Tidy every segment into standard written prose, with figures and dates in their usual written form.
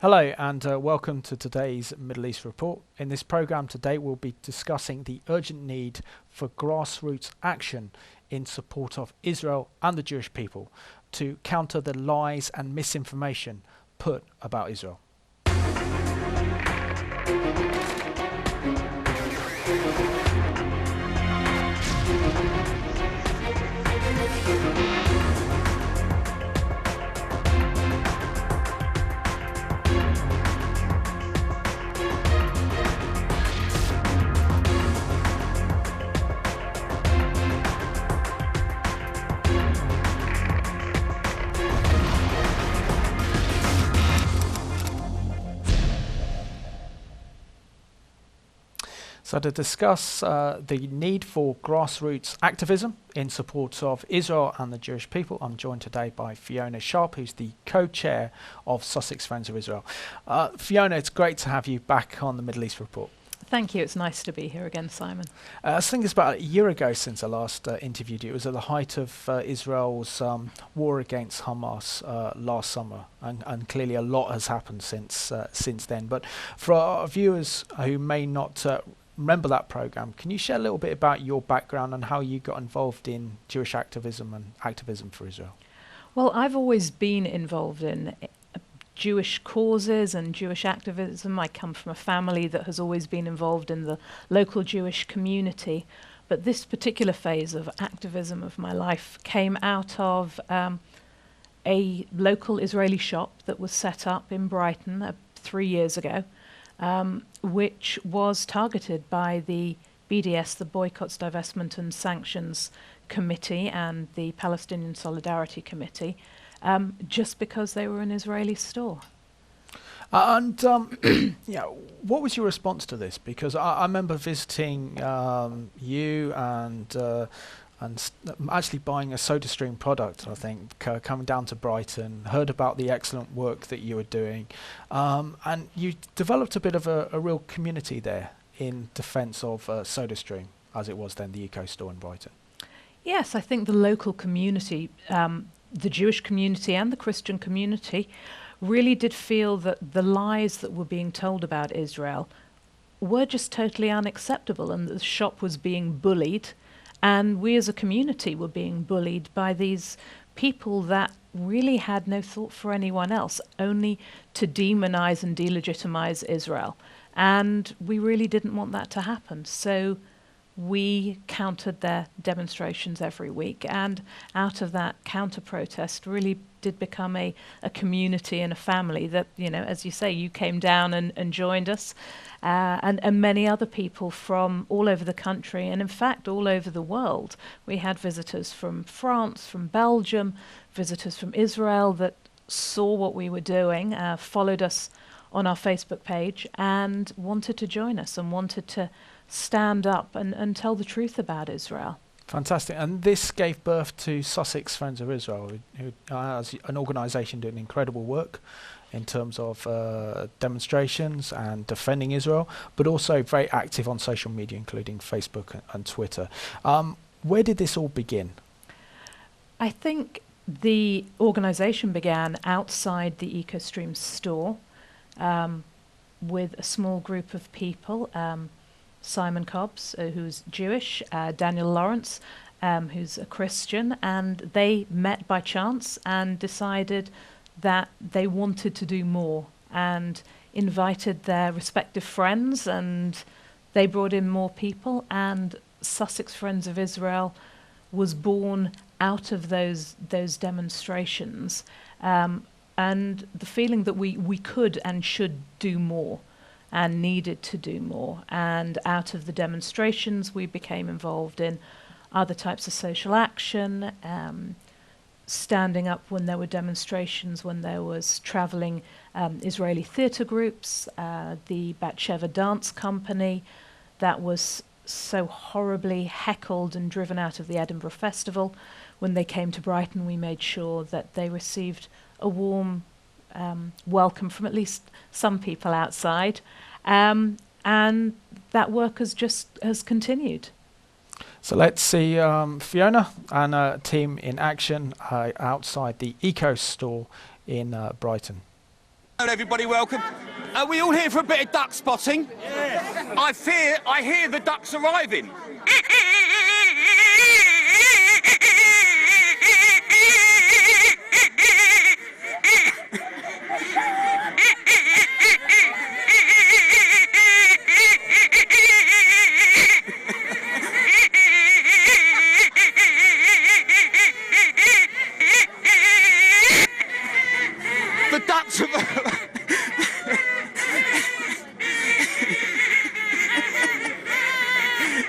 Hello and welcome to today's Middle East Report. In this programme today we'll be discussing the urgent need for grassroots action in support of Israel and the Jewish people to counter the lies and misinformation put about Israel. So to discuss the need for grassroots activism in support of Israel and the Jewish people, I'm joined today by Fiona Sharpe, who's the co-chair of Sussex Friends of Israel. Fiona, it's great to have you back on the Middle East Report. Thank you. It's nice to be here again, Simon. I think it's about a year ago since I last interviewed you. It was at the height of Israel's war against Hamas last summer, and clearly a lot has happened since then. But for our viewers who may not remember that programme, can you share a little bit about your background and how you got involved in Jewish activism and activism for Israel? Well, I've always been involved in Jewish causes and Jewish activism. I come from a family that has always been involved in the local Jewish community. But this particular phase of activism of my life came out of a local Israeli shop that was set up in Brighton 3 years ago, which was targeted by the BDS, the Boycotts, Divestment and Sanctions Committee, and the Palestinian Solidarity Committee, just because they were an Israeli store. What was your response to this? Because I remember visiting you and actually buying a SodaStream product, I think, coming down to Brighton, heard about the excellent work that you were doing, and you developed a bit of a real community there in defence of SodaStream, as it was then, the Eco Store in Brighton. Yes, I think the local community, the Jewish community and the Christian community, really did feel that the lies that were being told about Israel were just totally unacceptable, and the shop was being bullied. And we as a community were being bullied by these people that really had no thought for anyone else, only to demonize and delegitimize Israel. And we really didn't want that to happen. So we countered their demonstrations every week. And out of that counter-protest really did become a community and a family that, you know, as you say, you came down and joined us. And many other people from all over the country, and in fact all over the world. We had visitors from France, from Belgium, visitors from Israel that saw what we were doing, followed us on our Facebook page and wanted to join us and wanted to stand up and tell the truth about Israel. Fantastic. And this gave birth to Sussex Friends of Israel, who as an organisation doing incredible work in terms of demonstrations and defending Israel, but also very active on social media, including Facebook and Twitter. Where did this all begin? I think the organisation began outside the Ecostream store with a small group of people. Simon Cobbs, who's Jewish, Daniel Lawrence, who's a Christian, and they met by chance and decided that they wanted to do more and invited their respective friends, and they brought in more people, and Sussex Friends of Israel was born out of those demonstrations, and the feeling that we could and should do more and needed to do more. And out of the demonstrations we became involved in other types of social action, standing up when there were demonstrations, when there was travelling Israeli theatre groups, the Batsheva Dance Company that was so horribly heckled and driven out of the Edinburgh Festival. When they came to Brighton, we made sure that they received a warm welcome from at least some people outside, and that work has continued. So let's see Fiona and a team in action outside the Eco Store in Brighton. Everybody welcome. Are we all here for a bit of duck spotting? Yes. I hear the ducks arriving. The ducks have...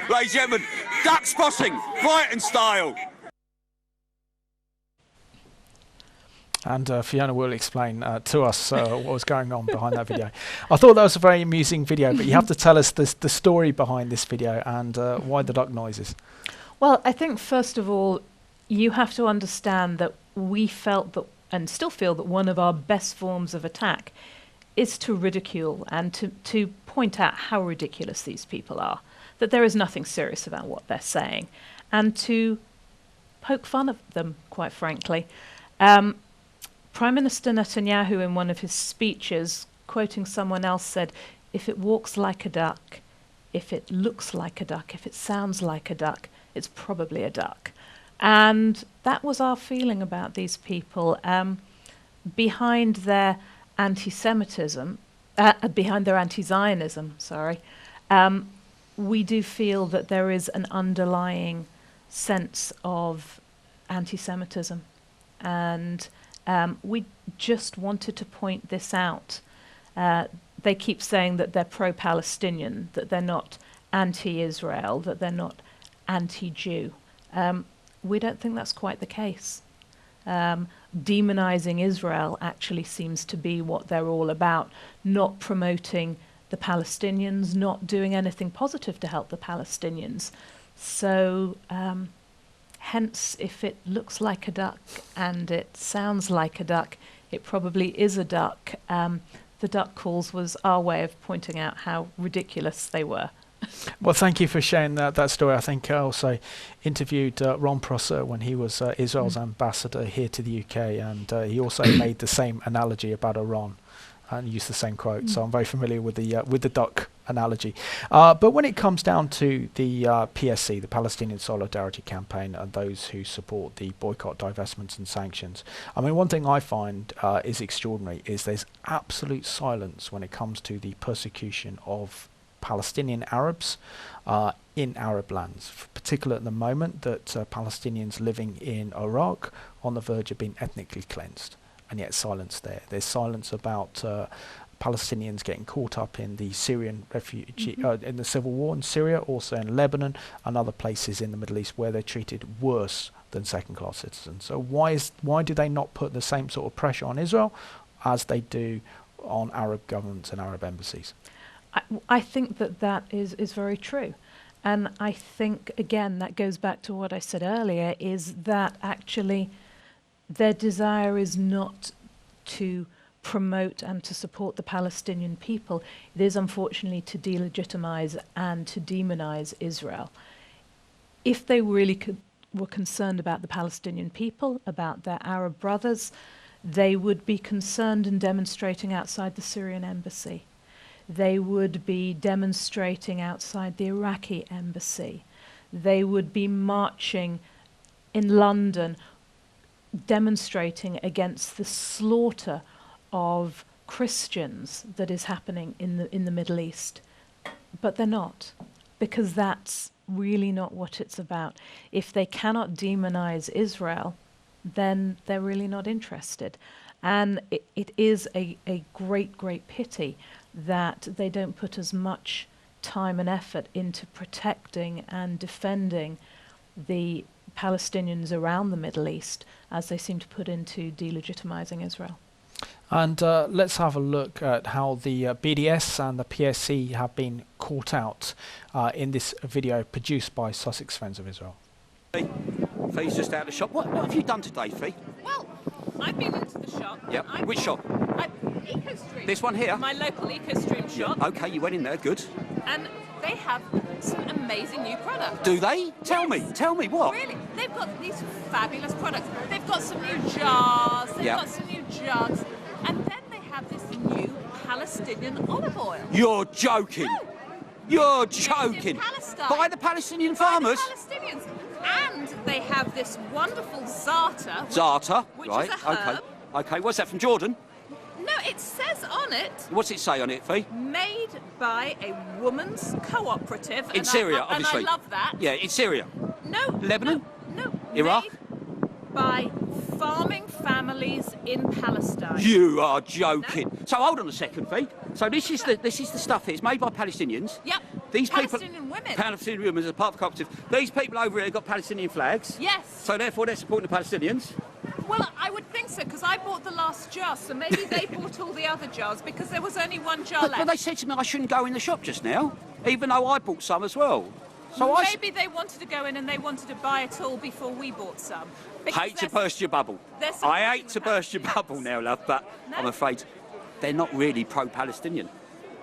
Ladies and gentlemen, duck spotting, Brighton style. And Fiona will explain to us what was going on behind that video. I thought that was a very amusing video, but you have to tell us the story behind this video and why the duck noises. Well, I think first of all, you have to understand that we felt that, and still feel that, one of our best forms of attack is to ridicule and to point out how ridiculous these people are, that there is nothing serious about what they're saying, and to poke fun of them, quite frankly. Prime Minister Netanyahu, in one of his speeches, quoting someone else, said, "If it walks like a duck, if it looks like a duck, if it sounds like a duck, it's probably a duck." And that was our feeling about these people. Behind their anti-Semitism, behind their anti-Zionism, we do feel that there is an underlying sense of anti-Semitism. And we just wanted to point this out. They keep saying that they're pro-Palestinian, that they're not anti-Israel, that they're not anti-Jew. We don't think that's quite the case. Demonizing Israel actually seems to be what they're all about, not promoting the Palestinians, not doing anything positive to help the Palestinians. So hence, if it looks like a duck and it sounds like a duck, it probably is a duck. The duck calls was our way of pointing out how ridiculous they were. Well, thank you for sharing that story. I think I also interviewed Ron Prosser when he was Israel's ambassador here to the UK, and he also made the same analogy about Iran and used the same quote. So I'm very familiar with the duck analogy. But when it comes down to the PSC, the Palestinian Solidarity Campaign, and those who support the boycott, divestments and sanctions, I mean, one thing I find is extraordinary is there's absolute silence when it comes to the persecution of Palestinian Arabs in Arab lands, particularly at the moment that Palestinians living in Iraq on the verge of being ethnically cleansed, and yet silence there. There's silence about Palestinians getting caught up in the Syrian refugee in the civil war in Syria, also in Lebanon and other places in the Middle East where they're treated worse than second-class citizens. So why do they not put the same sort of pressure on Israel as they do on Arab governments and Arab embassies? I think that is very true. And I think, again, that goes back to what I said earlier, is that actually their desire is not to promote and to support the Palestinian people. It is, unfortunately, to delegitimize and to demonize Israel. If they really were concerned about the Palestinian people, about their Arab brothers, they would be concerned and demonstrating outside the Syrian embassy. They would be demonstrating outside the Iraqi embassy. They would be marching in London, demonstrating against the slaughter of Christians that is happening in the Middle East. But they're not, because that's really not what it's about. If they cannot demonize Israel, then they're really not interested. And it is a great, great pity that they don't put as much time and effort into protecting and defending the Palestinians around the Middle East as they seem to put into delegitimizing Israel. And let's have a look at how the BDS and the PSC have been caught out in this video produced by Sussex Friends of Israel. Fee's just out of the shop. What have you done today, Fee? Well, I've been into the shop. Yep. Which shop? Ecostream. This one here? My local Ecostream shop. Yeah. Okay, you went in there. Good. And they have some amazing new products. Do they? Tell me. Tell me what? Really? They've got these fabulous products. They've got some new jars. They've got some new jugs. And then they have this Palestinian olive oil. You're joking. No. You're Made in joking. Palestine. By the Palestinian By farmers? the Palestinians. And they have this wonderful za'atar. Za'atar, which right, is a herb. okay. Okay, what's that, from Jordan? No, it says on it, What's it say on it, Fee? made by a woman's cooperative. In Syria, and obviously. I love that. Yeah, in Syria. No. Lebanon? No. Iraq? Made by farming families in Palestine. You are joking. So hold on a second, Fee. So this is the stuff here. It's made by Palestinians. Yep. These Palestinian women. Palestinian women as a part of the cooperative. These people over here have got Palestinian flags. Yes. So therefore they're supporting the Palestinians. Well, I would think so, because I bought the last jar, so maybe they bought all the other jars, because there was only one jar But left. they said to me I shouldn't go in the shop just now, even though I bought some as well. So Maybe they wanted to go in and they wanted to buy it all before we bought some. Because hate to they're- burst your bubble. they're I supporting hate the to burst your bubble Palestinians. now, love, but No? I'm afraid they're not really pro-Palestinian.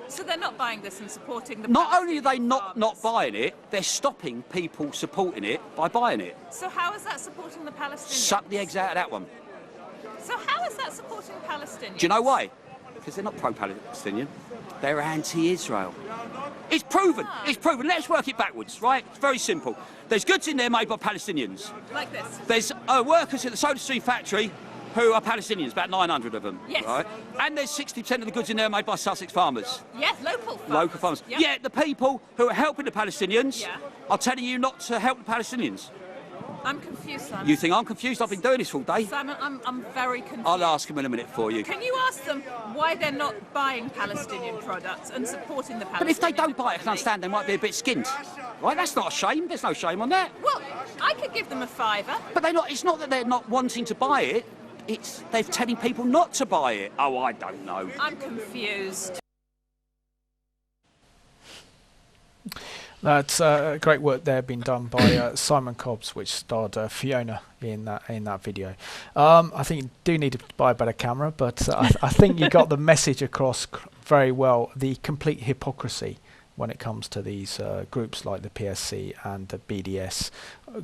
So they're not buying this and supporting the Not only are they Palestinian not farmers. buying it, they're stopping people supporting it by buying it. So how is that supporting the Palestinians? Suck the eggs out of that one. So how is that supporting Palestinians? Do you know why? Because they're not pro-Palestinian. They're anti-Israel. It's proven. Ah. It's proven. Let's work it backwards, right? It's very simple. There's goods in there made by Palestinians. Like this? There's workers at the SodaStream factory who are Palestinians, about 900 of them. Yes. Right? And there's 60% of the goods in there made by Sussex farmers. Yes, local farmers. Local farmers. Yep. Yet the people who are helping the Palestinians Yeah. are telling you not to help the Palestinians. I'm confused, Simon. You think I'm confused? I've been doing this all day. Simon, I'm very confused. I'll ask them in a minute for you. Can you ask them why they're not buying Palestinian products and supporting the Palestinian? But if they don't buy it, I can economy? understand they might be a bit skint. Right? That's not a shame. There's no shame on that. Well, I could give them a fiver. But they're not. It's not that they're not wanting to buy it. It's they're telling people not to buy it. Oh, I don't know. I'm confused. That's great work there being done by Simon Cobbs, which starred Fiona in that video. I think you do need to buy a better camera, but I think you got the message across very well. The complete hypocrisy when it comes to these groups like the PSC and the BDS,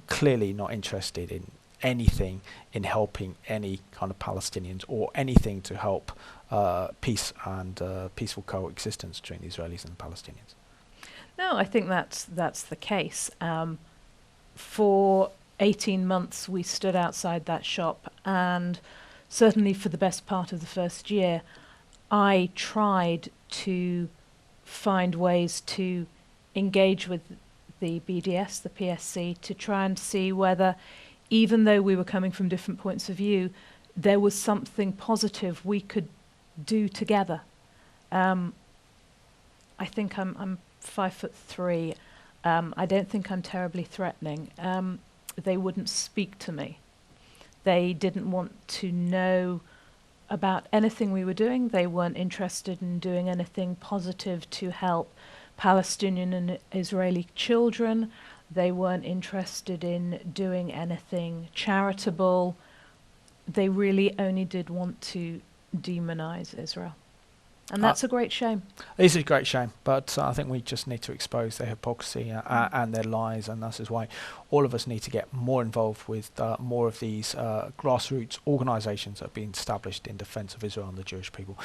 clearly not interested in anything in helping any kind of Palestinians or anything to help peace and peaceful coexistence between the Israelis and the Palestinians. No, I think that's the case. For 18 months, we stood outside that shop, and certainly for the best part of the first year, I tried to find ways to engage with the BDS, the PSC, to try and see whether, even though we were coming from different points of view, there was something positive we could do together. I think I'm 5'3". I don't think I'm terribly threatening. They wouldn't speak to me. They didn't want to know about anything we were doing. They weren't interested in doing anything positive to help Palestinian and Israeli children. They weren't interested in doing anything charitable. They really only did want to demonize Israel. And that's a great shame. It is a great shame, but I think we just need to expose their hypocrisy and their lies, and that's why all of us need to get more involved with more of these grassroots organisations that have been established in defence of Israel and the Jewish people.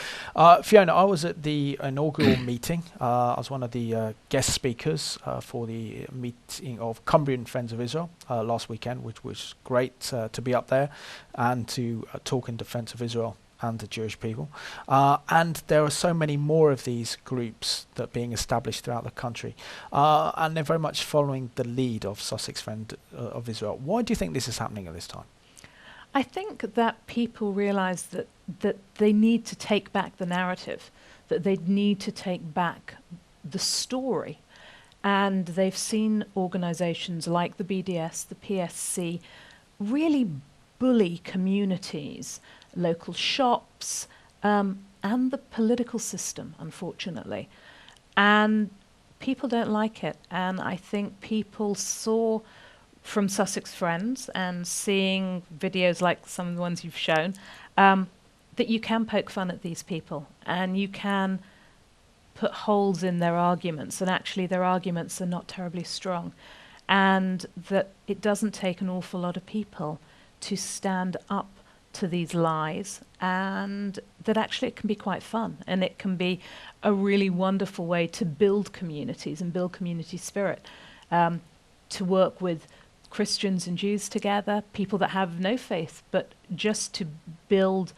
Fiona, I was at the inaugural meeting. I was one of the guest speakers for the meeting of Cumbrian Friends of Israel last weekend, which was great to be up there and to talk in defence of Israel and the Jewish people. And there are so many more of these groups that are being established throughout the country. And they're very much following the lead of Sussex Friend of Israel. Why do you think this is happening at this time? I think that people realise that they need to take back the narrative, that they need to take back the story. And they've seen organisations like the BDS, the PSC, really bully communities, local shops, and the political system, unfortunately. And people don't like it. And I think people saw from Sussex Friends and seeing videos like some of the ones you've shown, that you can poke fun at these people and you can put holes in their arguments, and actually their arguments are not terribly strong. And that it doesn't take an awful lot of people to stand up to these lies and that actually it can be quite fun, and it can be a really wonderful way to build communities and build community spirit, to work with Christians and Jews together, people that have no faith, but just to build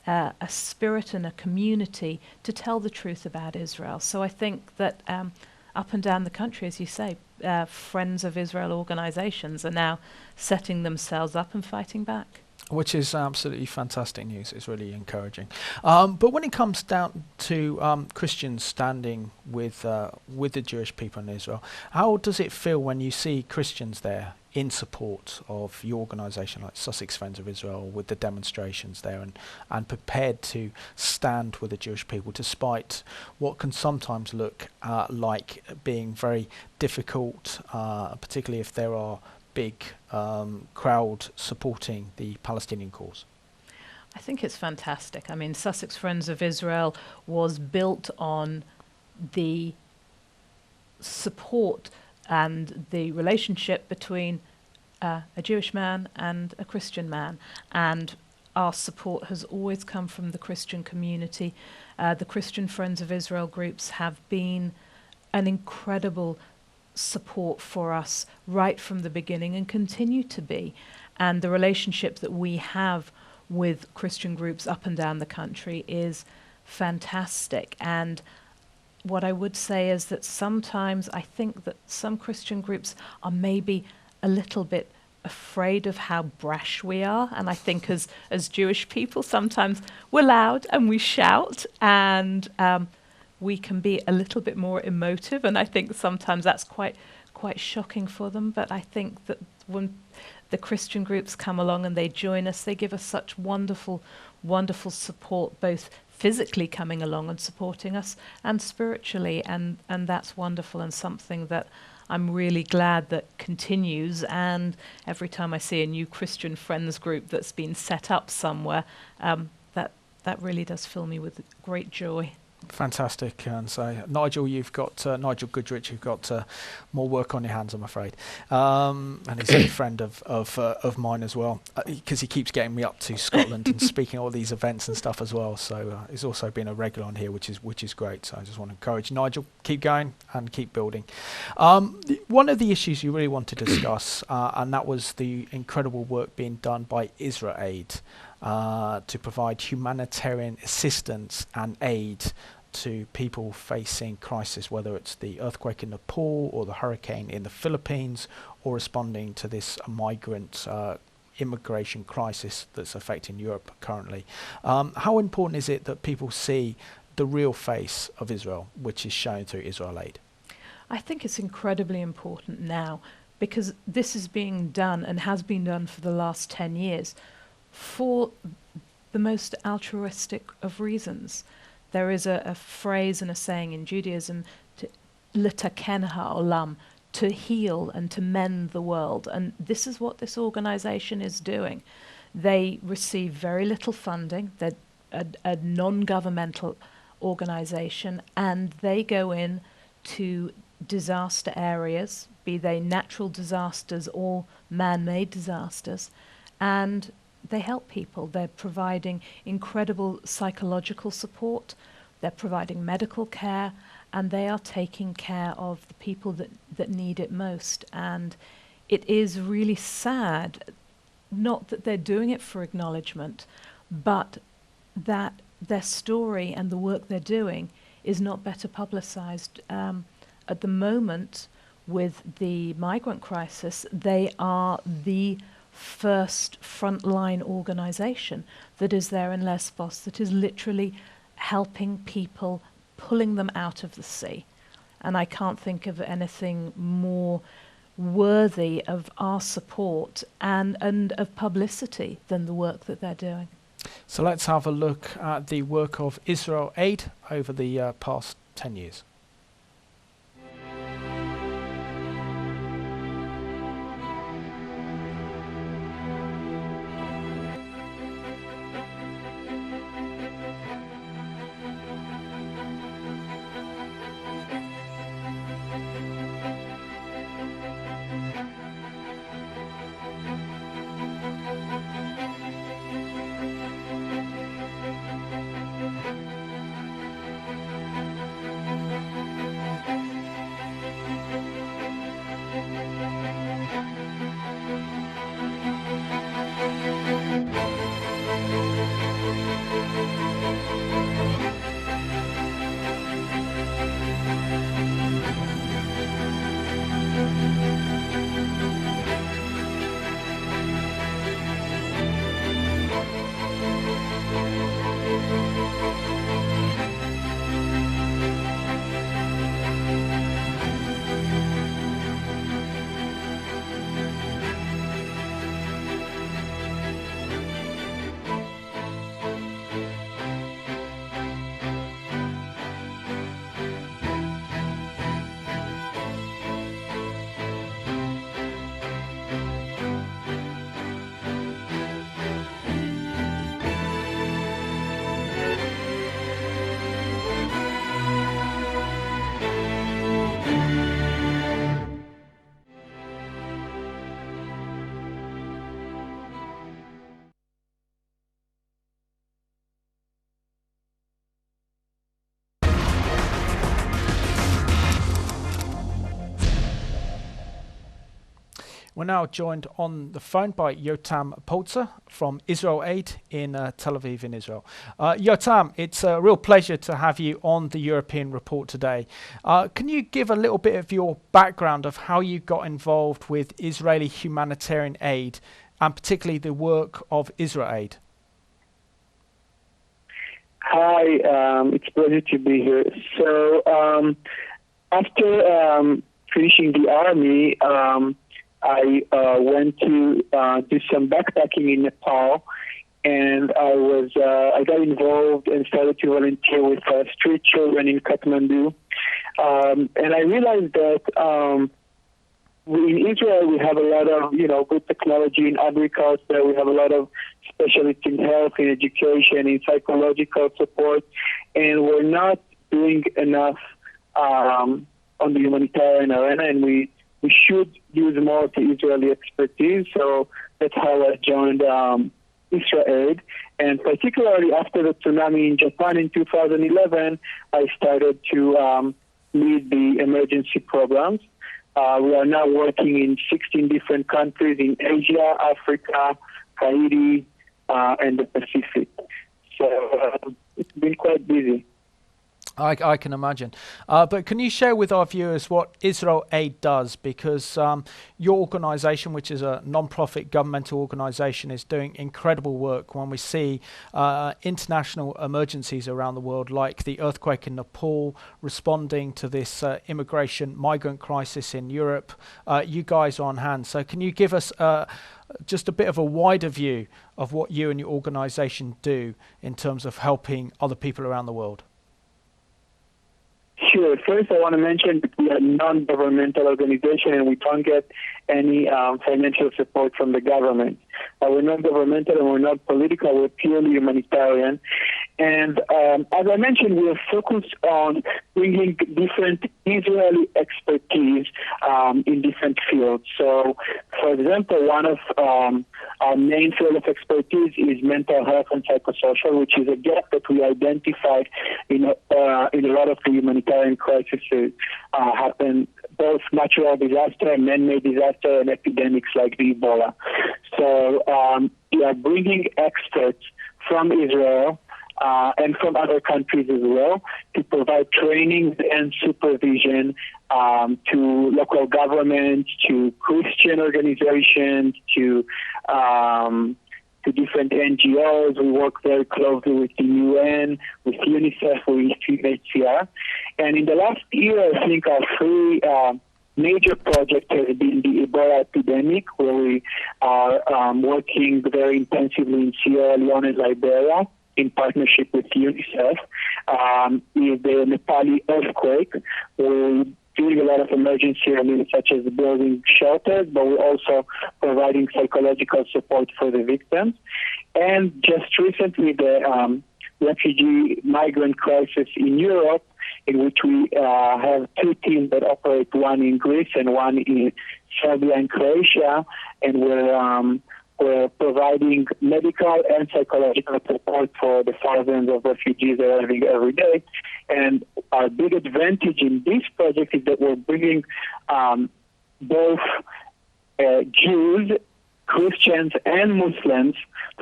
a spirit and a community to tell the truth about Israel. So I think that up and down the country, as you say, Friends of Israel organizations are now setting themselves up and fighting back. Which is absolutely fantastic news. It's really encouraging. But when it comes down to Christians standing with the Jewish people in Israel, how does it feel when you see Christians there in support of your organisation, like Sussex Friends of Israel, with the demonstrations there, and prepared to stand with the Jewish people, despite what can sometimes look like being very difficult, particularly if there are big crowd supporting the Palestinian cause? I think it's fantastic. I mean, Sussex Friends of Israel was built on the support and the relationship between a Jewish man and a Christian man. And our support has always come from the Christian community. The Christian Friends of Israel groups have been an incredible support for us right from the beginning and continue to be. And the relationship that we have with Christian groups up and down the country is fantastic. And what I would say is that sometimes I think that some Christian groups are maybe a little bit afraid of how brash we are. And I think as Jewish people, sometimes we're loud and we shout, and we can be a little bit more emotive, and I think sometimes that's quite shocking for them. But I think that when the Christian groups come along and they join us, they give us such wonderful support, both physically coming along and supporting us, and spiritually, and that's wonderful, and something that I'm really glad that continues. And every time I see a new Christian Friends group that's been set up somewhere, that really does fill me with great joy. Fantastic. And so, Nigel, you've got Nigel Goodrich. You've got more work on your hands, I'm afraid. And he's a friend of mine as well, because he keeps getting me up to Scotland and speaking at all these events and stuff as well. So he's also been a regular on here, which is great. So I just want to encourage Nigel, keep going and keep building. One of the issues you really want to discuss, and that was the incredible work being done by IsraAID. To provide humanitarian assistance and aid to people facing crisis, whether it's the earthquake in Nepal or the hurricane in the Philippines, or responding to this migrant immigration crisis that's affecting Europe currently. How important is it that people see the real face of Israel, which is shown through IsraAID? I think it's incredibly important now, because this is being done and has been done for the last 10 years. For the most altruistic of reasons. There is a phrase and a saying in Judaism, l'taken ha'olam, to heal and to mend the world. And this is what this organization is doing. They receive very little funding. They're a non-governmental organization, and they go in to disaster areas, be they natural disasters or man-made disasters, and they help people. They're providing incredible psychological support, they're providing medical care, and they are taking care of the people that need it most. And it is really sad, not that they're doing it for acknowledgement, but that their story and the work they're doing is not better publicized. At the moment, with the migrant crisis, they are the first frontline organization that is there in Lesbos, that is literally helping people, pulling them out of the sea. And I can't think of anything more worthy of our support and of publicity than the work that they're doing. So let's have a look at the work of IsraAID over the past 10 years. We're now joined on the phone by Yotam Polzer from IsraAID in Tel Aviv in Israel. Yotam, it's a real pleasure to have you on the European Report today. Can you give a little bit of your background of how you got involved with Israeli humanitarian aid and particularly the work of IsraAID? Hi, it's a pleasure to be here. So after finishing the army, I went to do some backpacking in Nepal, and I got involved and started to volunteer with street children in Kathmandu. And I realized that in Israel we have a lot of good technology in agriculture. We have a lot of specialists in health, in education, in psychological support, and we're not doing enough on the humanitarian arena, and we should use more of the Israeli expertise. So that's how I joined IsraAID. And particularly after the tsunami in Japan in 2011, I started to lead the emergency programs. We are now working in 16 different countries in Asia, Africa, Haiti, and the Pacific. So it's been quite busy. I can imagine. But can you share with our viewers what IsraAID does? Because your organisation, which is a non-profit governmental organisation, is doing incredible work when we see international emergencies around the world, like the earthquake in Nepal, responding to this immigration migrant crisis in Europe. You guys are on hand. So can you give us just a bit of a wider view of what you and your organisation do in terms of helping other people around the world? Sure. First, I want to mention that we are a non-governmental organization and we don't get any financial support from the government. We're not governmental and we're not political. We're purely humanitarian. And as I mentioned, we are focused on bringing different Israeli expertise in different fields. So, for example, one of our main field of expertise is mental health and psychosocial, which is a gap that we identified in a lot of the humanitarian crises happen, both natural disaster, man-made disaster, and epidemics like the Ebola. So we are bringing experts from Israel and from other countries as well to provide training and supervision to local governments, to Christian organizations, to different NGOs. We work very closely with the UN, with UNICEF, with UNHCR. And in the last year, I think our three major project has been the Ebola epidemic, where we are working very intensively in Sierra Leone and Liberia in partnership with UNICEF. Is the Nepali earthquake. We're doing a lot of emergency relief, such as building shelters, but we're also providing psychological support for the victims. And just recently, the refugee migrant crisis in Europe, in which we have two teams that operate, one in Greece and one in Serbia and Croatia, and we're providing medical and psychological support for the thousands of refugees arriving every day. And our big advantage in this project is that we're bringing both Jews, Christians, and Muslims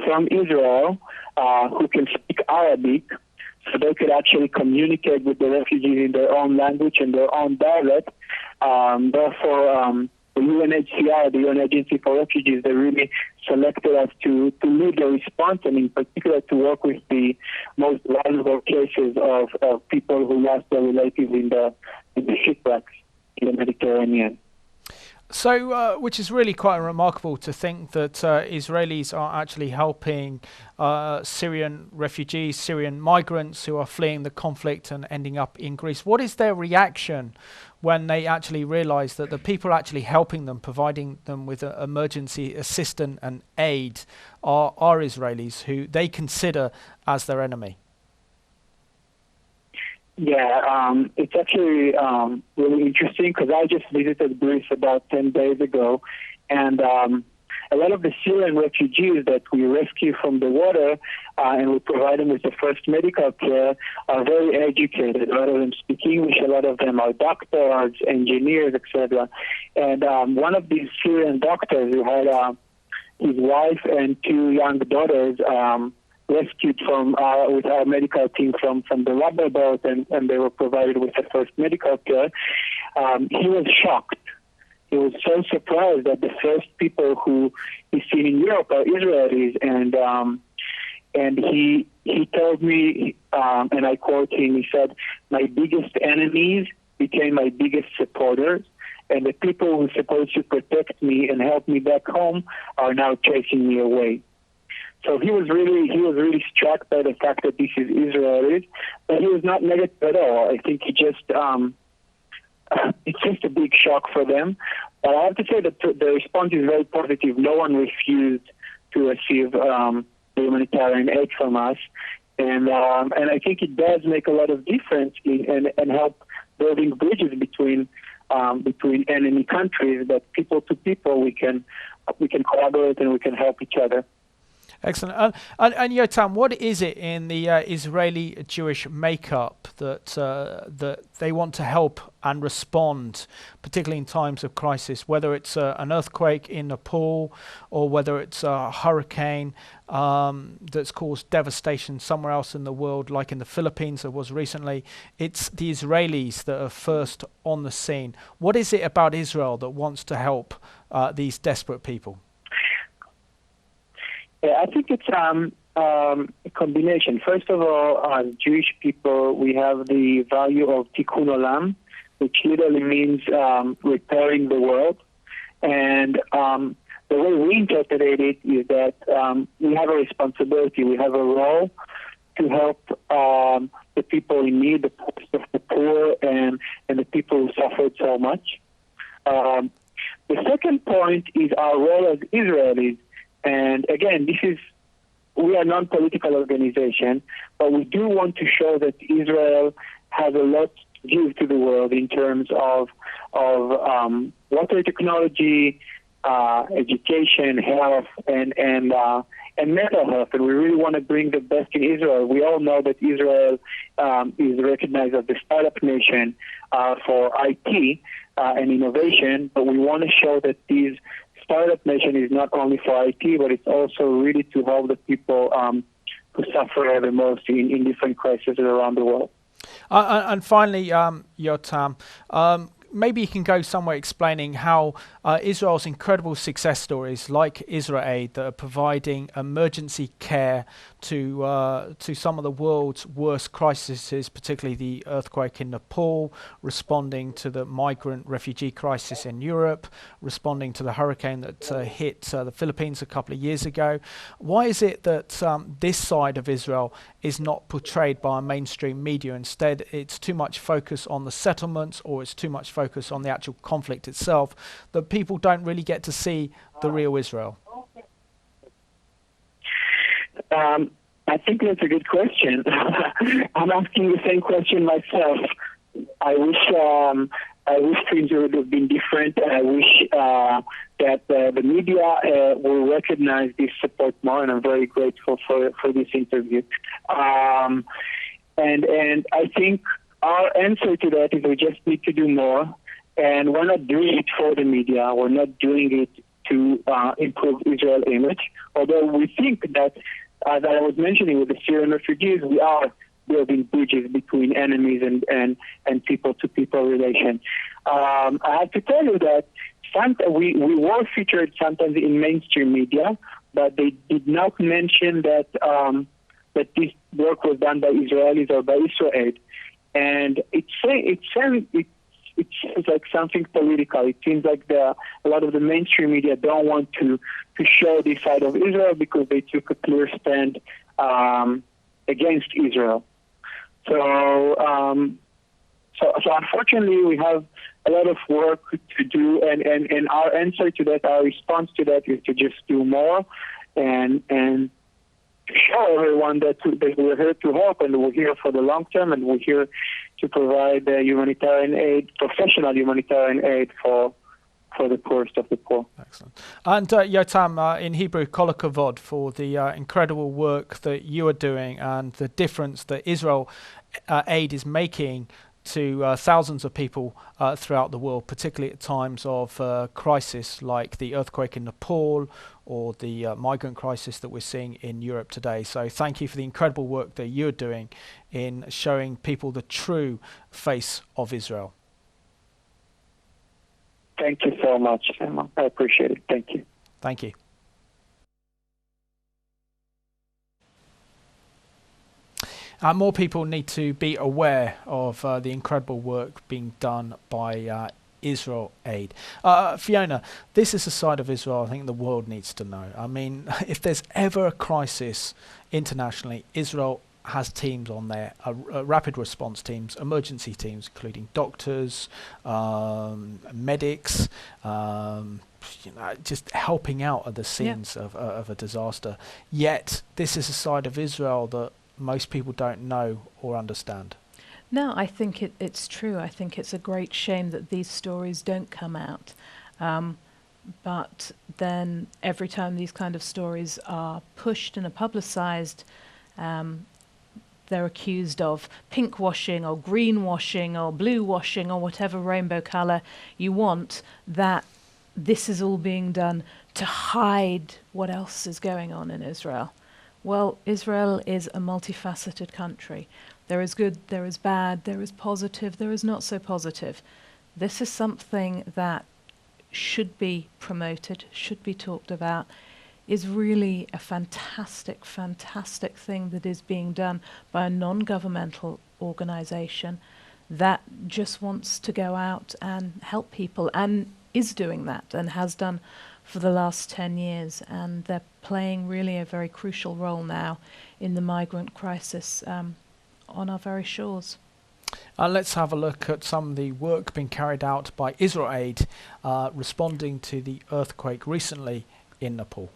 from Israel who can speak Arabic, so they could actually communicate with the refugees in their own language and their own dialect. Therefore, the UNHCR, the UN Agency for Refugees, they really selected us to lead the response, and in particular to work with the most vulnerable cases of people who lost their relatives in the shipwrecks in the Mediterranean. So, which is really quite remarkable to think that Israelis are actually helping Syrian refugees, Syrian migrants who are fleeing the conflict and ending up in Greece. What is their reaction when they actually realise that the people actually helping them, providing them with emergency assistance and aid are Israelis who they consider as their enemy? Yeah, it's actually really interesting because I just visited Greece about 10 days ago, and a lot of the Syrian refugees that we rescue from the water and we provide them with the first medical care are very educated. A lot of them speak English. A lot of them are doctors, engineers, etc. And one of these Syrian doctors who had his wife and two young daughters rescued from with our medical team from the Rubble boat, and they were provided with the first medical care. He was shocked. He was so surprised that the first people who he's seen in Europe are Israelis, and he told me, and I quote him, he said, "My biggest enemies became my biggest supporters, and the people who are supposed to protect me and help me back home are now chasing me away." So he was really struck by the fact that this is Israelis, but he was not negative at all. I think he just it's just a big shock for them. But I have to say that the response is very positive. No one refused to receive the humanitarian aid from us, and I think it does make a lot of difference and help building bridges between enemy countries. That people to people we can collaborate and we can help each other. Excellent. And Yotam, what is it in the Israeli Jewish makeup that they want to help and respond, particularly in times of crisis, whether it's an earthquake in Nepal or whether it's a hurricane that's caused devastation somewhere else in the world, like in the Philippines there was recently? It's the Israelis that are first on the scene. What is it about Israel that wants to help these desperate people? Yeah, I think it's a combination. First of all, as Jewish people, we have the value of tikkun olam, which literally means repairing the world. And the way we interpret it is that we have a responsibility, we have a role to help the people in need, the poor, and the people who suffered so much. The second point is our role as Israelis. And again, we are a non-political organization, but we do want to show that Israel has a lot to give to the world in terms of water technology, education, health, and mental health. And we really want to bring the best in Israel. We all know that Israel is recognized as the startup nation for IT and innovation, but we want to show that these startup nation is not only for IT, but it's also really to help the people who suffer the most in different crises around the world. And finally, Yotam, maybe you can go somewhere explaining how Israel's incredible success stories like IsraAID that are providing emergency care to some of the world's worst crises, particularly the earthquake in Nepal, responding to the migrant refugee crisis in Europe, responding to the hurricane that hit the Philippines a couple of years ago. Why is it that this side of Israel is not portrayed by our mainstream media? Instead, it's too much focus on the settlements, or it's too much focus on the actual conflict itself, that people don't really get to see the real Israel? I think that's a good question. I'm asking the same question myself. I wish things would have been different. I wish that the media will recognize this support more, and I'm very grateful for this interview. And I think our answer to that is we just need to do more. And we're not doing it for the media. We're not doing it to improve Israel's image. Although we think that, as I was mentioning with the Syrian refugees, we are building bridges between enemies and people-to-people relation. I have to tell you that we were featured sometimes in mainstream media, but they did not mention that this work was done by Israelis or by IsraAID. And it seems like something political. It seems like a lot of the mainstream media don't want to show this side of Israel because they took a clear stand against Israel. So unfortunately, we have a lot of work to do, and our answer to that, our response to that, is to just do more and show everyone that we're here to help, and we're here for the long term, and we're here to provide humanitarian aid, professional humanitarian aid for for the poorest of the poor. Excellent. And Yotam, in Hebrew, kol hakavod, for the incredible work that you are doing and the difference that IsraAID is making to thousands of people throughout the world, particularly at times of crisis like the earthquake in Nepal or the migrant crisis that we're seeing in Europe today. So thank you for the incredible work that you're doing in showing people the true face of Israel. Thank you so much, Emma. I appreciate it. Thank you. Thank you. More people need to be aware of the incredible work being done by IsraAID. Fiona, this is a side of Israel I think the world needs to know. I mean, if there's ever a crisis internationally, Israel has teams on there, rapid response teams, emergency teams, including doctors, medics, just helping out at the scenes of a disaster. Yet, this is a side of Israel that most people don't know or understand. No, I think it's true. I think it's a great shame that these stories don't come out. But then every time these kind of stories are pushed and are publicised, they're accused of pink washing or green washing or blue washing or whatever rainbow colour you want, that this is all being done to hide what else is going on in Israel. Well, Israel is a multifaceted country. There is good, there is bad, there is positive, there is not so positive. This is something that should be promoted, should be talked about, is really a fantastic, fantastic thing that is being done by a non-governmental organisation that just wants to go out and help people and is doing that and has done for the last 10 years, and they're playing really a very crucial role now in the migrant crisis on our very shores. Let's have a look at some of the work being carried out by IsraAID responding to the earthquake recently in Nepal.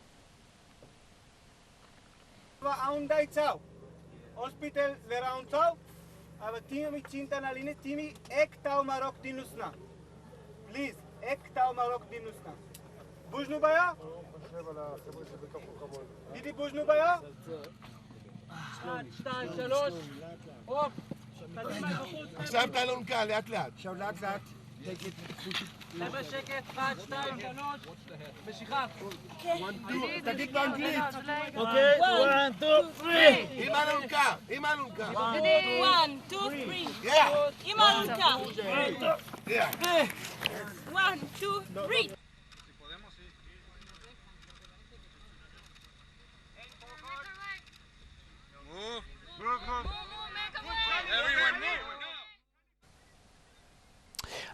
Hospital please, Bujnu baya? Didi bujnu baya? עכשיו תן לנו קהל, לאט לאט. עכשיו לאט לאט. חבר'ה שקט, 1, 2, 3, משיכה. תגיד באנגלית. אוקיי, 1, 2, 3. עם אלונקה, עם אלונקה. 1, 2, 3. עם אלונקה. 1, 2, 3.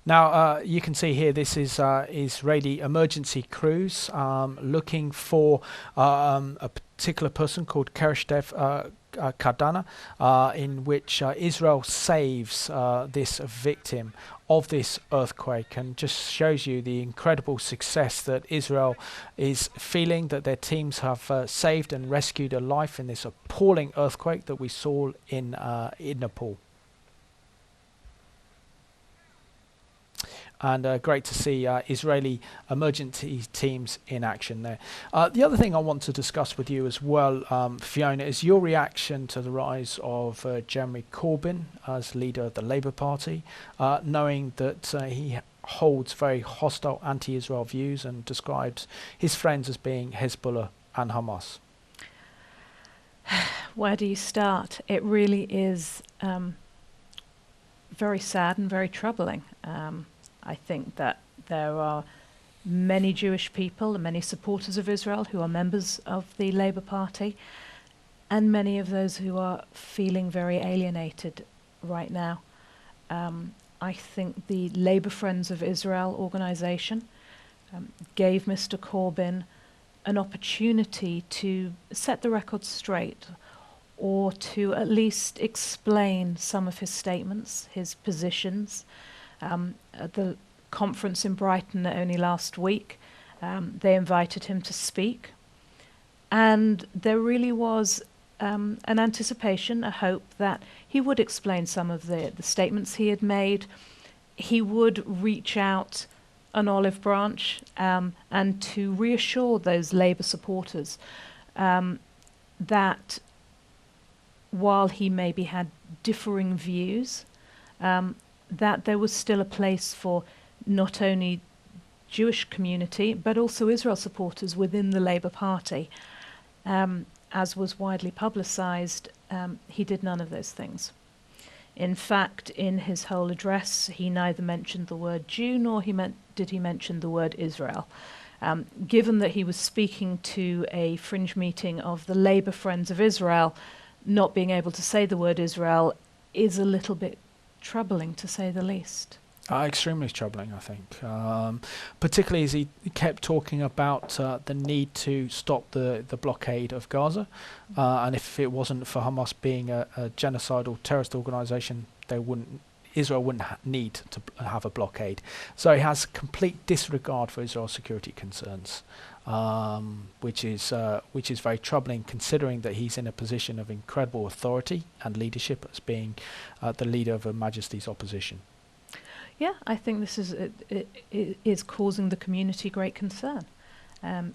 Now, you can see here, this is Israeli emergency crews looking for a particular person called Krishnadevi in which Israel saves this victim of this earthquake, and just shows you the incredible success that Israel is feeling, that their teams have saved and rescued a life in this appalling earthquake that we saw in Nepal. And great to see Israeli emergency teams in action there. The other thing I want to discuss with you as well, Fiona, is your reaction to the rise of Jeremy Corbyn as leader of the Labour Party, knowing that he holds very hostile anti-Israel views and describes his friends as being Hezbollah and Hamas. Where do you start? It really is very sad and very troubling. I think that there are many Jewish people and many supporters of Israel who are members of the Labour Party, and many of those who are feeling very alienated right now. I think the Labour Friends of Israel organisation gave Mr. Corbyn an opportunity to set the record straight, or to at least explain some of his statements, his positions. At the conference in Brighton only last week, they invited him to speak, and there really was an anticipation, a hope that he would explain some of the statements he had made. He would reach out an olive branch and to reassure those Labour supporters that while he maybe had differing views, that there was still a place for not only Jewish community but also Israel supporters within the Labour Party. As was widely publicised, he did none of those things. In fact, in his whole address, he neither mentioned the word Jew nor did he mention the word Israel. Given that he was speaking to a fringe meeting of the Labour Friends of Israel, not being able to say the word Israel is a little bit troubling, to say the least. Extremely troubling, I think, particularly as he kept talking about the need to stop the blockade of Gaza, and if it wasn't for Hamas being a genocidal terrorist organisation, Israel wouldn't need to have a blockade. So he has complete disregard for Israel's security concerns, which is very troubling, considering that he's in a position of incredible authority and leadership as being the leader of Her Majesty's opposition. Yeah, I think this is causing the community great concern.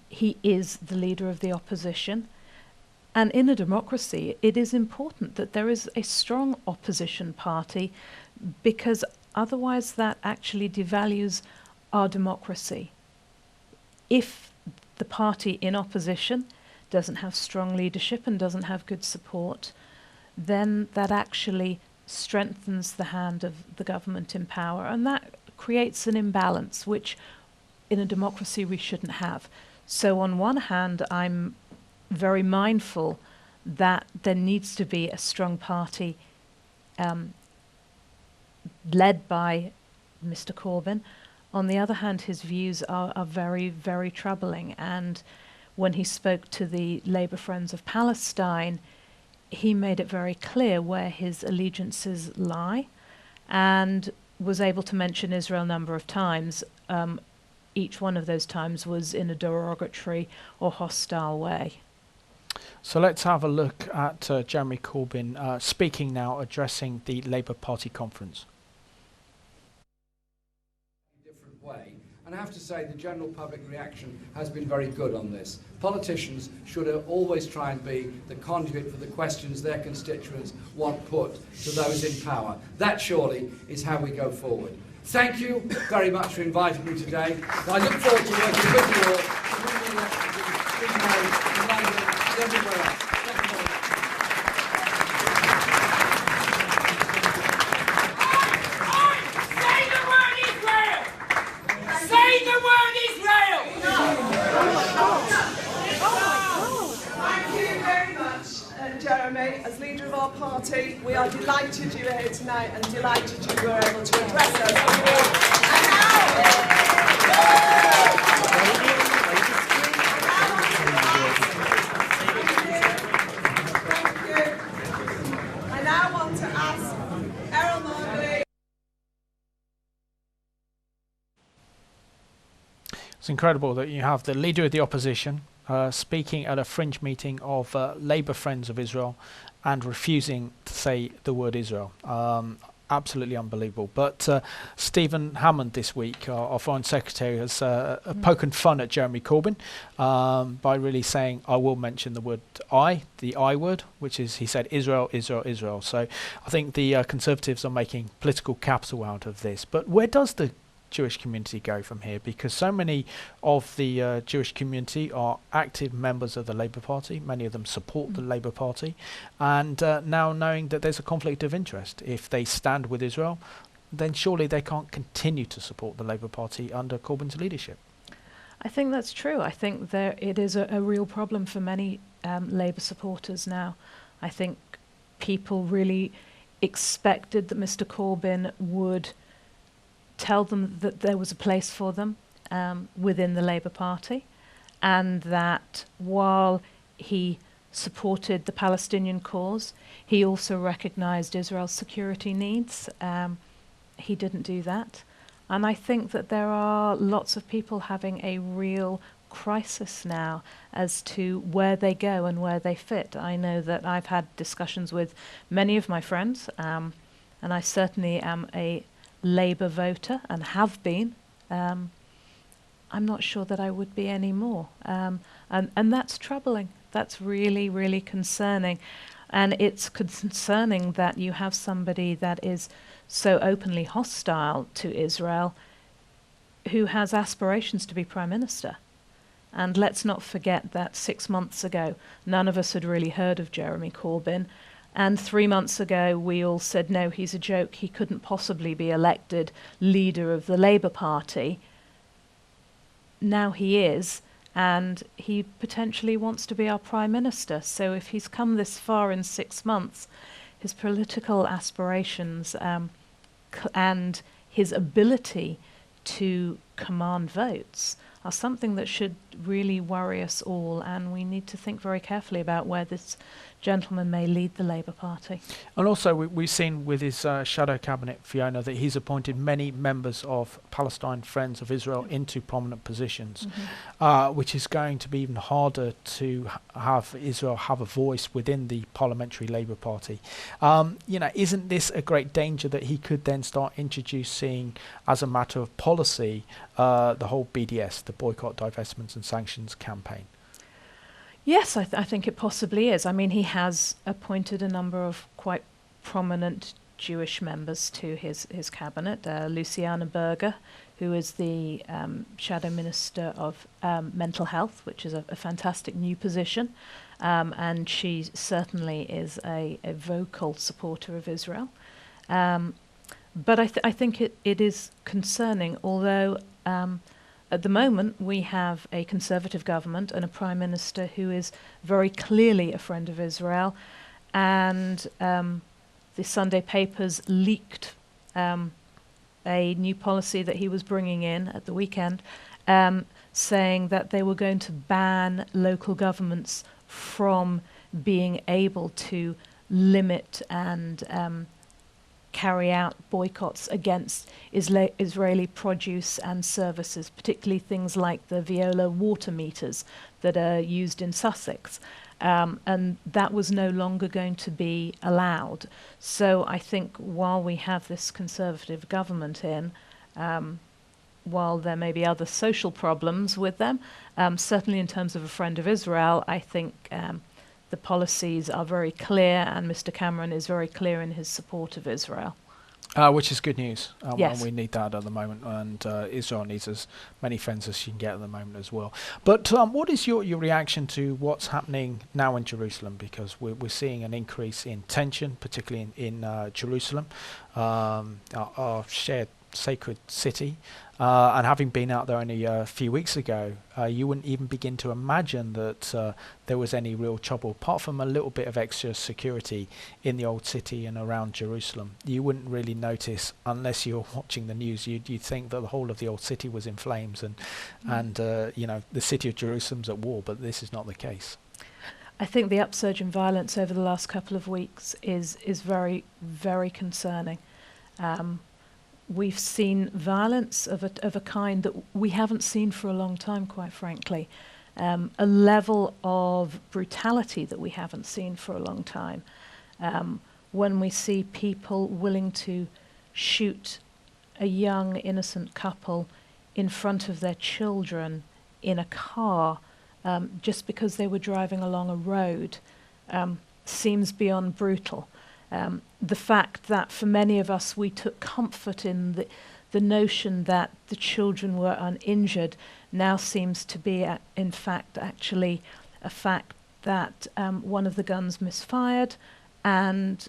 He is the leader of the opposition, and in a democracy it is important that there is a strong opposition party, because otherwise that actually devalues our democracy. If the party in opposition doesn't have strong leadership and doesn't have good support, then that actually strengthens the hand of the government in power, and that creates an imbalance which in a democracy we shouldn't have. So on one hand, I'm very mindful that there needs to be a strong party led by Mr. Corbyn. On the other hand, his views are very, very troubling, and when he spoke to the Labour Friends of Palestine, he made it very clear where his allegiances lie, and was able to mention Israel a number of times. Each one of those times was in a derogatory or hostile way. So let's have a look at Jeremy Corbyn speaking now, addressing the Labour Party conference. Different way. And I have to say the general public reaction has been very good on this. Politicians should always try and be the conduit for the questions their constituents want put to those in power. That surely is how we go forward. Thank you very much for inviting me today. I look forward to working with you all to win the elections in May, in London, and everywhere else. Thank you very much. Jeremy, as leader of our party, we are delighted you are here tonight and delighted you were able to address us. And I now want to ask Errol Marley. It's incredible that you have the leader of the opposition speaking at a fringe meeting of Labour Friends of Israel and refusing to say the word Israel. Absolutely unbelievable. But Stephen Hammond this week, our Foreign Secretary, has poken fun at Jeremy Corbyn by really saying, I will mention the word the I word, which is, he said, Israel, Israel, Israel. So I think the Conservatives are making political capital out of this. But where does the Jewish community go from here? Because so many of the Jewish community are active members of the Labour Party. Many of them support the Labour Party, and now knowing that there's a conflict of interest, if they stand with Israel, then surely they can't continue to support the Labour Party under Corbyn's leadership. I think that's true. I think it is a real problem for many Labour supporters now. I think people really expected that Mr. Corbyn would tell them that there was a place for them within the Labour Party, and that while he supported the Palestinian cause, he also recognised Israel's security needs. He didn't do that. And I think that there are lots of people having a real crisis now as to where they go and where they fit. I know that I've had discussions with many of my friends, and I certainly am a Labour voter and have been I'm not sure that I would be anymore. And that's troubling. That's really, really concerning. And it's concerning that you have somebody that is so openly hostile to Israel who has aspirations to be Prime Minister. And let's not forget that 6 months ago, none of us had really heard of Jeremy Corbyn. And 3 months ago, we all said, no, he's a joke. He couldn't possibly be elected leader of the Labour Party. Now he is, and he potentially wants to be our Prime Minister. So if he's come this far in 6 months, his political aspirations and his ability to command votes are something that should really worry us all, and we need to think very carefully about where this gentleman may lead the Labour Party. And also we've seen with his shadow cabinet, Fiona, that he's appointed many members of Palestine Friends of Israel into prominent positions, which is going to be even harder to have Israel have a voice within the parliamentary Labour Party. Isn't this a great danger that he could then start introducing, as a matter of policy, the whole BDS, the Boycott, Divestments and Sanctions campaign? Yes, I think it possibly is. I mean, he has appointed a number of quite prominent Jewish members to his cabinet. Luciana Berger, who is the Shadow Minister of Mental Health, which is a fantastic new position. And she certainly is a vocal supporter of Israel. But I think it is concerning, although at the moment we have a Conservative government and a Prime Minister who is very clearly a friend of Israel, and the Sunday papers leaked a new policy that he was bringing in at the weekend, saying that they were going to ban local governments from being able to limit and carry out boycotts against Israeli produce and services, particularly things like the Veolia water meters that are used in Sussex. And that was no longer going to be allowed. So I think while we have this Conservative government in, while there may be other social problems with them, certainly in terms of a friend of Israel, I think the policies are very clear, and Mr. Cameron is very clear in his support of Israel. Which is good news. Yes. And we need that at the moment, and Israel needs as many friends as she can get at the moment as well. But what is your reaction to what's happening now in Jerusalem? Because we're seeing an increase in tension, particularly in Jerusalem, our shared sacred city. And having been out there only a few weeks ago, you wouldn't even begin to imagine that there was any real trouble, apart from a little bit of extra security in the old city and around Jerusalem. You wouldn't really notice unless you're watching the news. You'd think that the whole of the old city was in flames, and the city of Jerusalem's at war, but this is not the case. I think the upsurge in violence over the last couple of weeks is very, very concerning. We've seen violence of a kind that we haven't seen for a long time, quite frankly. A level of brutality that we haven't seen for a long time. When we see people willing to shoot a young, innocent couple in front of their children in a car just because they were driving along a road, seems beyond brutal. The fact that for many of us we took comfort in the notion that the children were uninjured now seems to be in fact actually a fact that one of the guns misfired and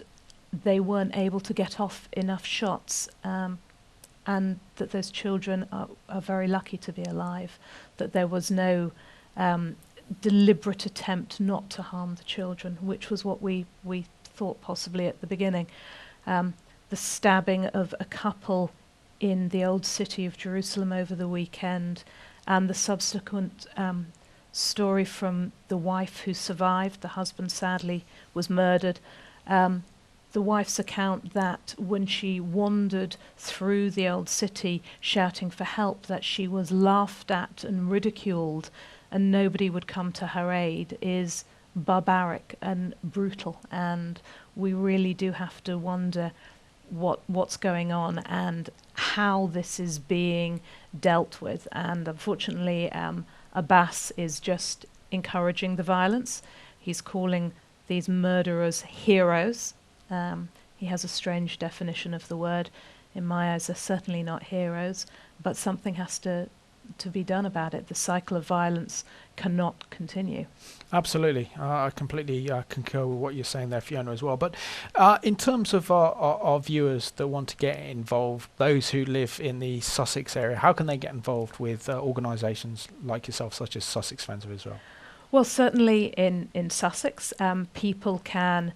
they weren't able to get off enough shots, and that those children are very lucky to be alive, that there was no deliberate attempt not to harm the children, which was what we thought possibly at the beginning. The stabbing of a couple in the old city of Jerusalem over the weekend, and the subsequent story from the wife who survived. The husband sadly was murdered. The wife's account that when she wandered through the old city shouting for help, that she was laughed at and ridiculed and nobody would come to her aid, is barbaric and brutal, and we really do have to wonder what's going on and how this is being dealt with. And unfortunately, Abbas is just encouraging the violence. He's calling these murderers heroes. He has a strange definition of the word. In my eyes, they're certainly not heroes, but something has to be done about it. The cycle of violence cannot continue. Absolutely. I completely concur with what you're saying there, Fiona, as well. But in terms of our viewers that want to get involved, those who live in the Sussex area, how can they get involved with organisations like yourself, such as Sussex Friends of Israel? Well, certainly in Sussex, people can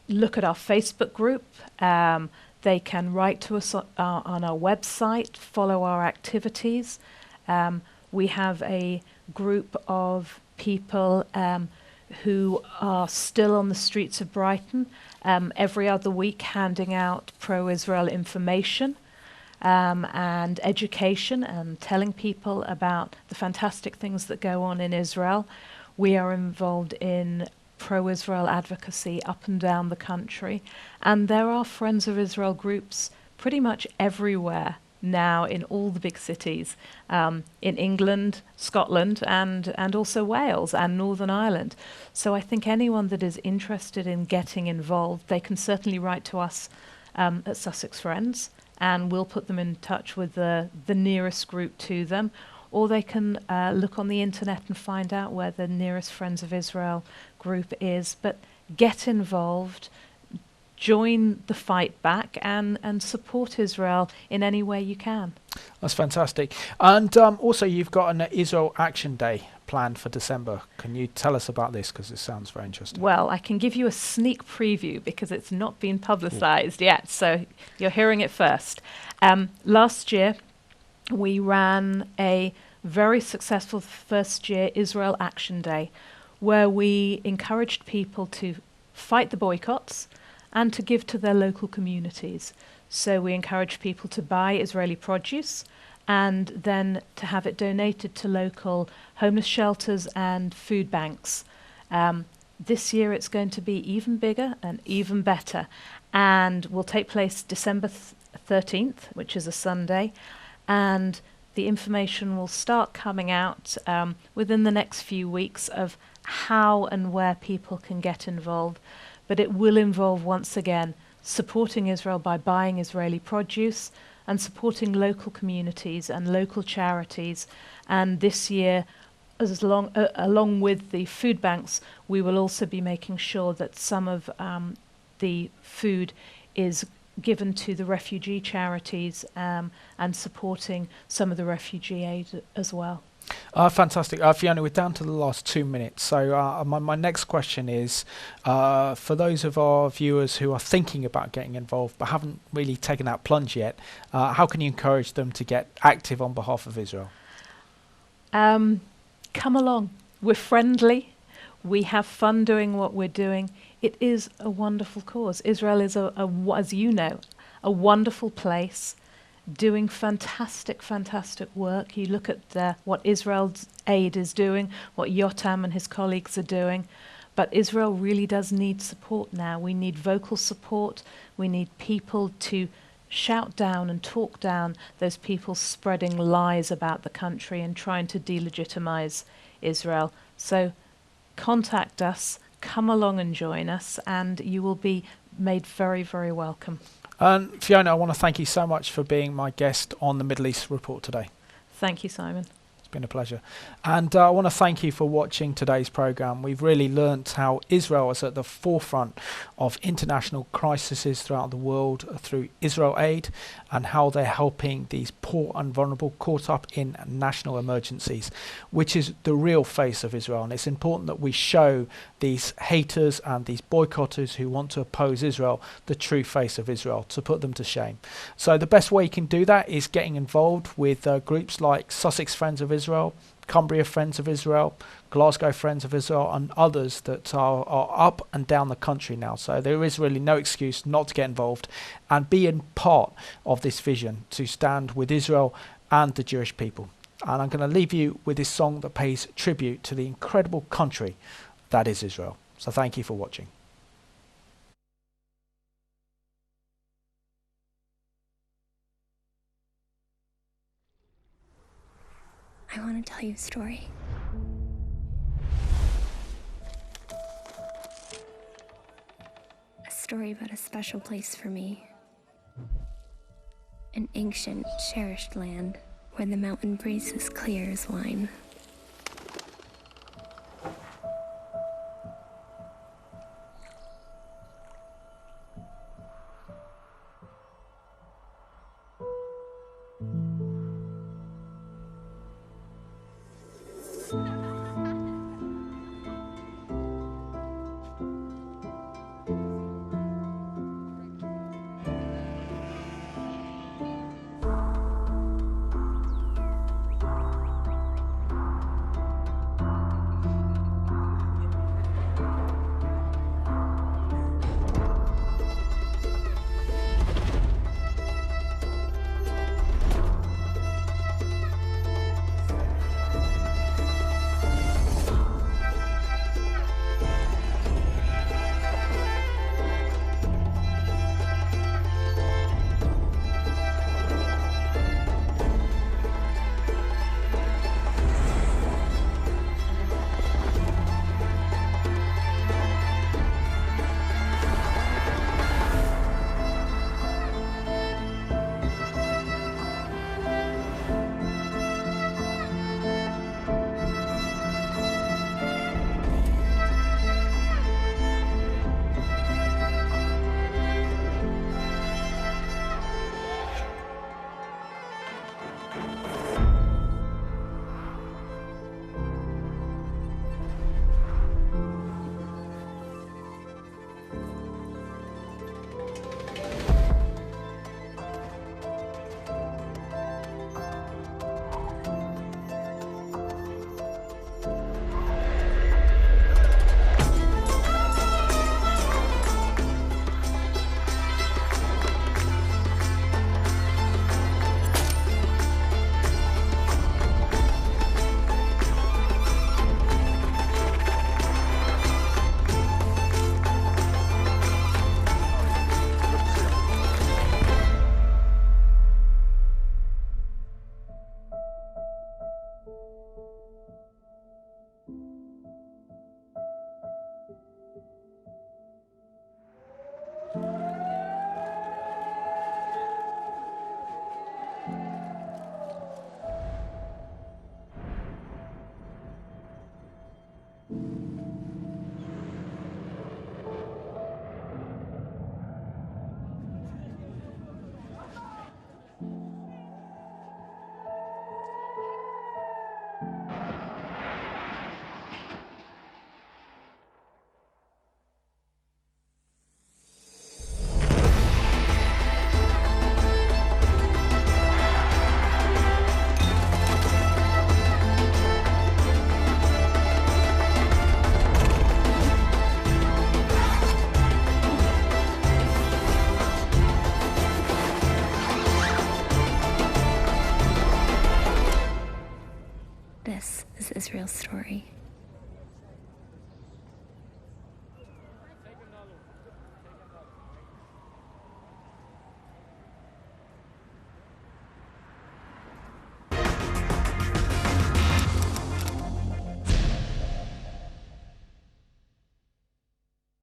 look at our Facebook group. They can write to us on our website, follow our activities. We have a group of people who are still on the streets of Brighton every other week handing out pro-Israel information and education and telling people about the fantastic things that go on in Israel. We are involved in pro-Israel advocacy up and down the country, and there are Friends of Israel groups pretty much everywhere now in all the big cities, in England, Scotland, and also Wales and Northern Ireland. So I think anyone that is interested in getting involved, they can certainly write to us at Sussex Friends, and we'll put them in touch with the nearest group to them, or they can look on the internet and find out where the nearest Friends of Israel group is. But get involved, join the fight back, and support Israel in any way you can. That's fantastic. And also you've got an Israel Action Day planned for December. Can you tell us about this, because it sounds very interesting? Well, I can give you a sneak preview because it's not been publicised yet, so you're hearing it first. Last year, we ran a very successful first year Israel Action Day, where we encouraged people to fight the boycotts and to give to their local communities. So we encouraged people to buy Israeli produce and then to have it donated to local homeless shelters and food banks. This year it's going to be even bigger and even better, and will take place December 13th, which is a Sunday, and the information will start coming out within the next few weeks of how and where people can get involved. But it will involve, once again, supporting Israel by buying Israeli produce and supporting local communities and local charities. And this year, along with the food banks, we will also be making sure that some of the food is given to the refugee charities and supporting some of the refugee aid as well. Fantastic. Fiona, we're down to the last 2 minutes. So my next question is, for those of our viewers who are thinking about getting involved but haven't really taken that plunge yet, how can you encourage them to get active on behalf of Israel? Come along. We're friendly. We have fun doing what we're doing. It is a wonderful cause. Israel is, as you know, a wonderful place, doing fantastic, fantastic work. You look at what IsraAID is doing, what Yotam and his colleagues are doing, but Israel really does need support now. We need vocal support. We need people to shout down and talk down those people spreading lies about the country and trying to delegitimize Israel. So contact us, come along and join us, and you will be made very, very welcome. And Fiona, I want to thank you so much for being my guest on the Middle East Report today. Thank you, Simon. It's been a pleasure. And I want to thank you for watching today's programme. We've really learnt how Israel is at the forefront of international crises throughout the world through IsraAID, and how they're helping these poor and vulnerable caught up in national emergencies, which is the real face of Israel. And it's important that we show these haters and these boycotters who want to oppose Israel the true face of Israel, to put them to shame. So the best way you can do that is getting involved with groups like Sussex Friends of Israel, Cumbria Friends of Israel, Glasgow Friends of Israel, and others that are up and down the country now. So there is really no excuse not to get involved and be in part of this vision to stand with Israel and the Jewish people. And I'm going to leave you with this song that pays tribute to the incredible country that is Israel. So thank you for watching. tell you a story. A story about a special place for me. An ancient, cherished land where the mountain breeze is clear as wine.